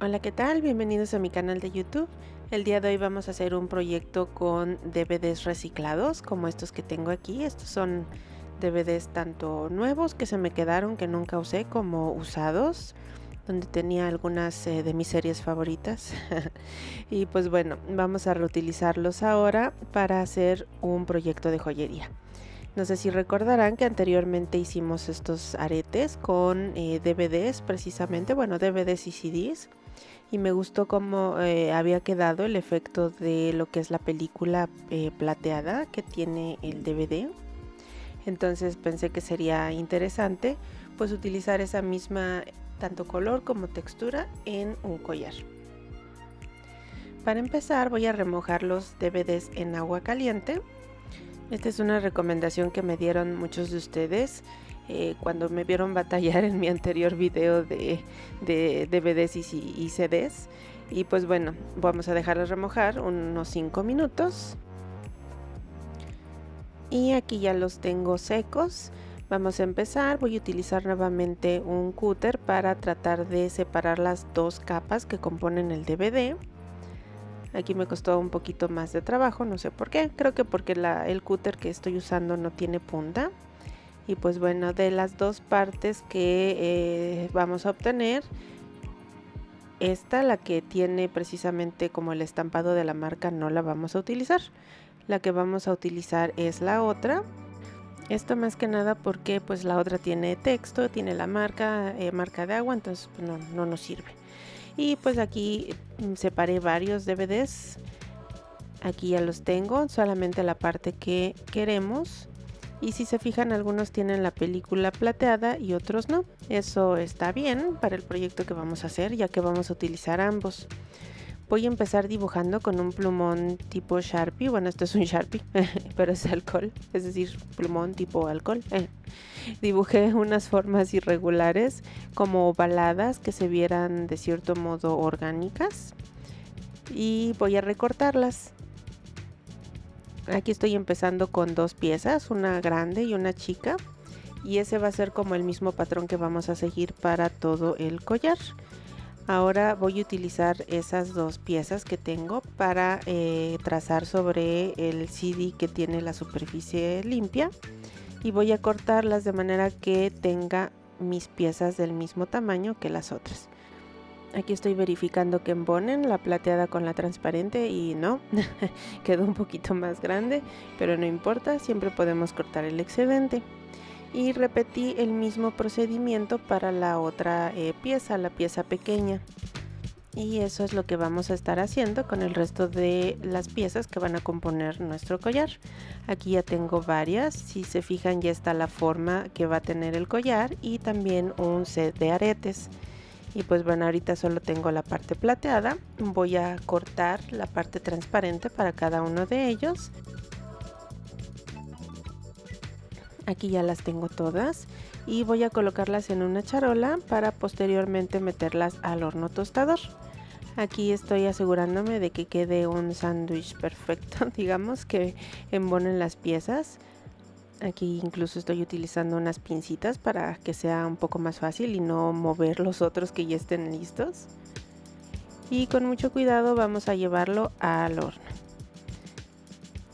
Hola, ¿qué tal? Bienvenidos a mi canal de YouTube. El día de hoy vamos a hacer un proyecto con DVDs reciclados, como estos que tengo aquí. Estos son DVDs tanto nuevos que se me quedaron, que nunca usé, como usados, donde tenía algunas de mis series favoritas. Y pues bueno, vamos a reutilizarlos ahora para hacer un proyecto de joyería. No sé si recordarán que anteriormente hicimos estos aretes con DVDs precisamente, bueno, DVDs y CDs. Y me gustó cómo había quedado el efecto de lo que es la película plateada que tiene el DVD. Entonces pensé que sería interesante pues utilizar esa misma tanto color como textura en un collar. Para empezar voy a remojar los DVDs en agua caliente. Esta es una recomendación que me dieron muchos de ustedes cuando me vieron batallar en mi anterior video de DVDs y CDs. Y pues bueno, vamos a dejarlos remojar unos 5 minutos. Y aquí ya los tengo secos. Vamos a empezar. Voy a utilizar nuevamente un cúter para tratar de separar las dos capas que componen el DVD. Aquí me costó un poquito más de trabajo, no sé por qué. Creo que porque el cúter que estoy usando no tiene punta. Y pues bueno, de las dos partes que vamos a obtener, esta, la que tiene precisamente como el estampado de la marca, no la vamos a utilizar. La que vamos a utilizar es la otra. Esto más que nada porque pues la otra tiene texto, tiene la marca de agua, entonces pues no nos sirve. Y pues aquí separé varios DVDs. Aquí ya los tengo, solamente la parte que queremos. Y si se fijan, algunos tienen la película plateada y otros no. Eso está bien para el proyecto que vamos a hacer, ya que vamos a utilizar ambos. Voy a empezar dibujando con un plumón tipo Sharpie. Bueno, esto es un Sharpie, pero es alcohol, es decir, plumón tipo alcohol. Dibujé unas formas irregulares, como ovaladas, que se vieran de cierto modo orgánicas. Y voy a recortarlas. Aquí estoy empezando con dos piezas, una grande y una chica. Y ese va a ser como el mismo patrón que vamos a seguir para todo el collar. Ahora voy a utilizar esas dos piezas que tengo para trazar sobre el CD que tiene la superficie limpia. Y voy a cortarlas de manera que tenga mis piezas del mismo tamaño que las otras. Aquí estoy verificando que embonen la plateada con la transparente y no, quedó un poquito más grande, pero no importa, siempre podemos cortar el excedente. Y repetí el mismo procedimiento para la otra pieza, la pieza pequeña. Y eso es lo que vamos a estar haciendo con el resto de las piezas que van a componer nuestro collar. Aquí ya tengo varias, si se fijan ya está la forma que va a tener el collar y también un set de aretes. Y pues bueno, ahorita solo tengo la parte plateada. Voy a cortar la parte transparente para cada uno de ellos. Aquí ya las tengo todas y voy a colocarlas en una charola para posteriormente meterlas al horno tostador. Aquí estoy asegurándome de que quede un sándwich perfecto, digamos, que embonen las piezas. Aquí incluso estoy utilizando unas pincitas para que sea un poco más fácil y no mover los otros que ya estén listos. Y con mucho cuidado vamos a llevarlo al horno.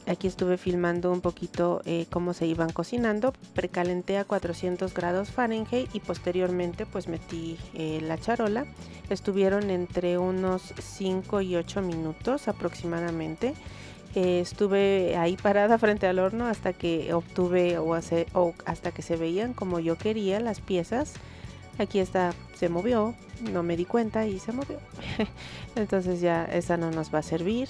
Aquí estuve filmando un poquito cómo se iban cocinando. Precalenté a 400 grados Fahrenheit y posteriormente pues metí la charola. Estuvieron entre unos 5 y 8 minutos aproximadamente. Estuve ahí parada frente al horno hasta que obtuve o hasta que se veían como yo quería las piezas. Aquí esta se movió, no me di cuenta y se movió. Entonces ya esa no nos va a servir.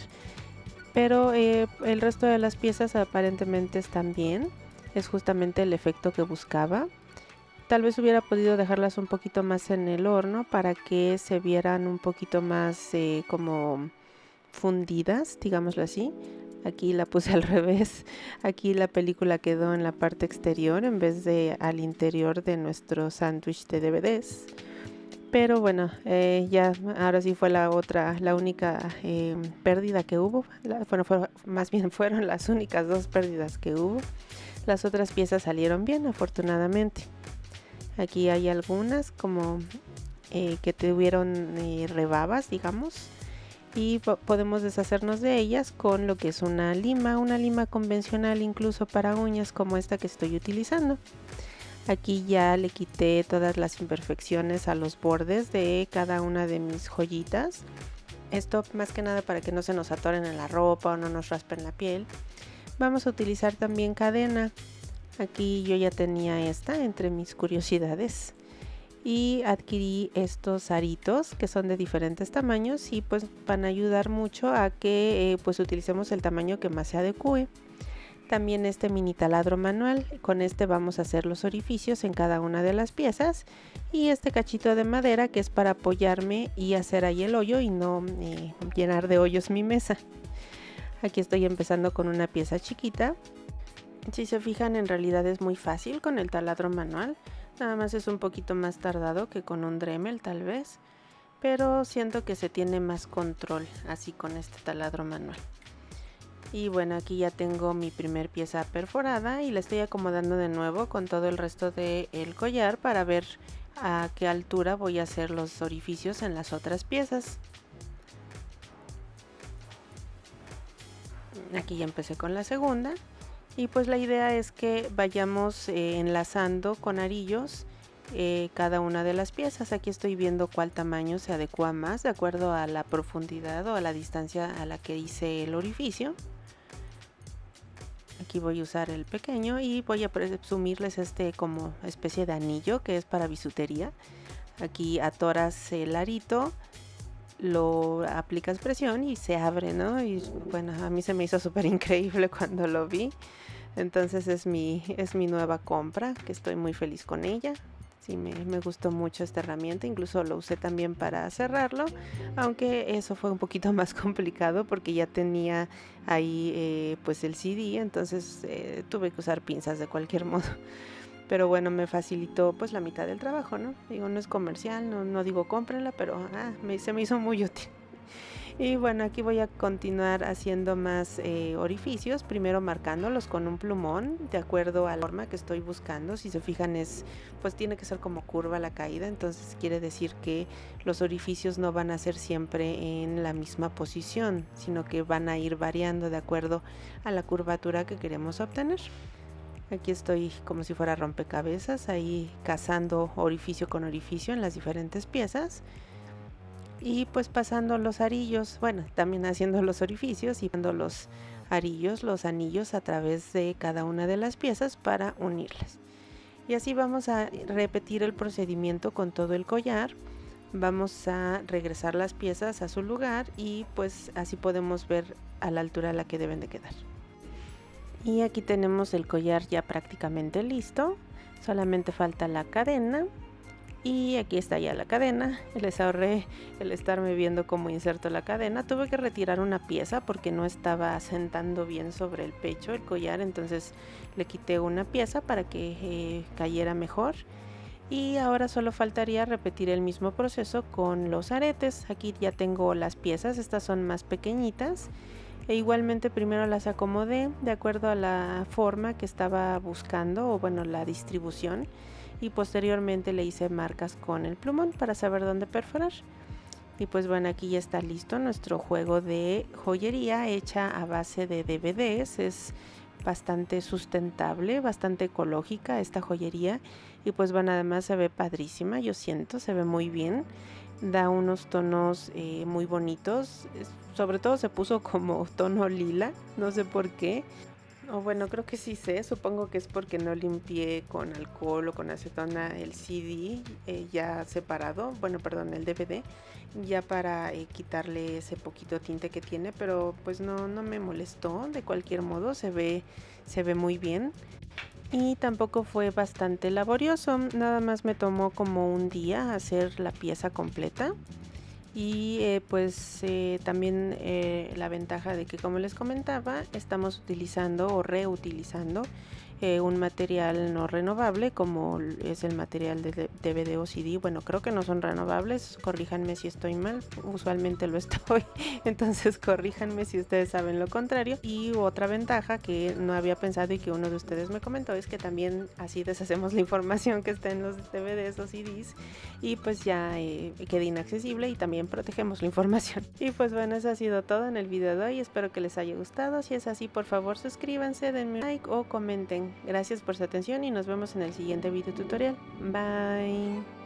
Pero el resto de las piezas aparentemente están bien. Es justamente el efecto que buscaba. Tal vez hubiera podido dejarlas un poquito más en el horno para que se vieran un poquito más como fundidas, digámoslo así. Aquí la puse al revés. Aquí la película quedó en la parte exterior en vez de al interior de nuestro sándwich de DVDs. Pero bueno, ya ahora sí fue la única pérdida que hubo. Más bien fueron las únicas dos pérdidas que hubo. Las otras piezas salieron bien, afortunadamente. Aquí hay algunas como que tuvieron rebabas, digamos, y podemos deshacernos de ellas con lo que es una lima convencional, incluso para uñas, como esta que estoy utilizando. Aquí ya le quité todas las imperfecciones a los bordes de cada una de mis joyitas. Esto más que nada para que no se nos atoren en la ropa o no nos raspen la piel. Vamos a utilizar también cadena. Aquí yo ya tenía esta entre mis curiosidades y adquirí estos aritos que son de diferentes tamaños y pues van a ayudar mucho a que pues utilicemos el tamaño que más se adecue. También este mini taladro manual, con este vamos a hacer los orificios en cada una de las piezas, y este cachito de madera que es para apoyarme y hacer ahí el hoyo y no llenar de hoyos mi mesa. Aquí estoy empezando con una pieza chiquita. Si se fijan, en realidad es muy fácil con el taladro manual, nada más es un poquito más tardado que con un Dremel tal vez, pero siento que se tiene más control así con este taladro manual. Y bueno, aquí ya tengo mi primer pieza perforada y la estoy acomodando de nuevo con todo el resto del collar para ver a qué altura voy a hacer los orificios en las otras piezas. Aquí ya empecé con la segunda y pues la idea es que vayamos enlazando con arillos cada una de las piezas. Aquí estoy viendo cuál tamaño se adecua más de acuerdo a la profundidad o a la distancia a la que hice el orificio. Aquí voy a usar el pequeño y voy a presumirles este como especie de anillo que es para bisutería. Aquí atoras el arito, lo aplicas presión y se abre, ¿no? Y bueno, a mí se me hizo súper increíble cuando lo vi. Entonces es mi nueva compra, que estoy muy feliz con ella. Sí, me gustó mucho esta herramienta, incluso lo usé también para cerrarlo, aunque eso fue un poquito más complicado porque ya tenía ahí pues el CD, entonces tuve que usar pinzas de cualquier modo. Pero bueno, me facilitó pues la mitad del trabajo, ¿no? Digo, no es comercial, no digo cómprenla, pero se me hizo muy útil. Y bueno, aquí voy a continuar haciendo más orificios, primero marcándolos con un plumón de acuerdo a la forma que estoy buscando. Si se fijan, pues tiene que ser como curva la caída, entonces quiere decir que los orificios no van a ser siempre en la misma posición, sino que van a ir variando de acuerdo a la curvatura que queremos obtener. Aquí estoy como si fuera rompecabezas, ahí cazando orificio con orificio en las diferentes piezas. Y pues pasando los arillos, bueno, también haciendo los orificios y dando los arillos, los anillos a través de cada una de las piezas para unirlas. Y así vamos a repetir el procedimiento con todo el collar. Vamos a regresar las piezas a su lugar y pues así podemos ver a la altura a la que deben de quedar. Y aquí tenemos el collar ya prácticamente listo, solamente falta la cadena. Y aquí está ya la cadena. Les ahorré el estarme viendo cómo inserto la cadena. Tuve que retirar una pieza porque no estaba asentando bien sobre el pecho el collar, entonces le quité una pieza para que cayera mejor. Y ahora solo faltaría repetir el mismo proceso con los aretes. Aquí ya tengo las piezas, estas son más pequeñitas. E igualmente primero las acomodé de acuerdo a la forma que estaba buscando, o bueno, la distribución, y posteriormente le hice marcas con el plumón para saber dónde perforar. Y pues bueno, aquí ya está listo nuestro juego de joyería hecha a base de DVDs. Es bastante sustentable, bastante ecológica esta joyería, y pues bueno, además se ve padrísima, yo siento, se ve muy bien, da unos tonos muy bonitos, sobre todo se puso como tono lila, no sé por qué. O bueno, creo que sí sé, supongo que es porque no limpié con alcohol o con acetona el CD ya separado, bueno, perdón, el DVD, ya para quitarle ese poquito tinte que tiene, pero pues no me molestó, de cualquier modo se ve muy bien. Y tampoco fue bastante laborioso, nada más me tomó como un día hacer la pieza completa. Y también la ventaja de que, como les comentaba, estamos utilizando o reutilizando un material no renovable como es el material de DVD o CD. Bueno, creo que no son renovables, corríjanme si estoy mal, usualmente lo estoy, entonces corríjanme si ustedes saben lo contrario. Y otra ventaja que no había pensado y que uno de ustedes me comentó es que también así deshacemos la información que está en los DVDs o CDs y pues ya queda inaccesible y también protegemos la información. Y pues bueno, eso ha sido todo en el video de hoy, espero que les haya gustado. Si es así, por favor suscríbanse, denme un like o comenten. Gracias por su atención y nos vemos en el siguiente video tutorial. Bye.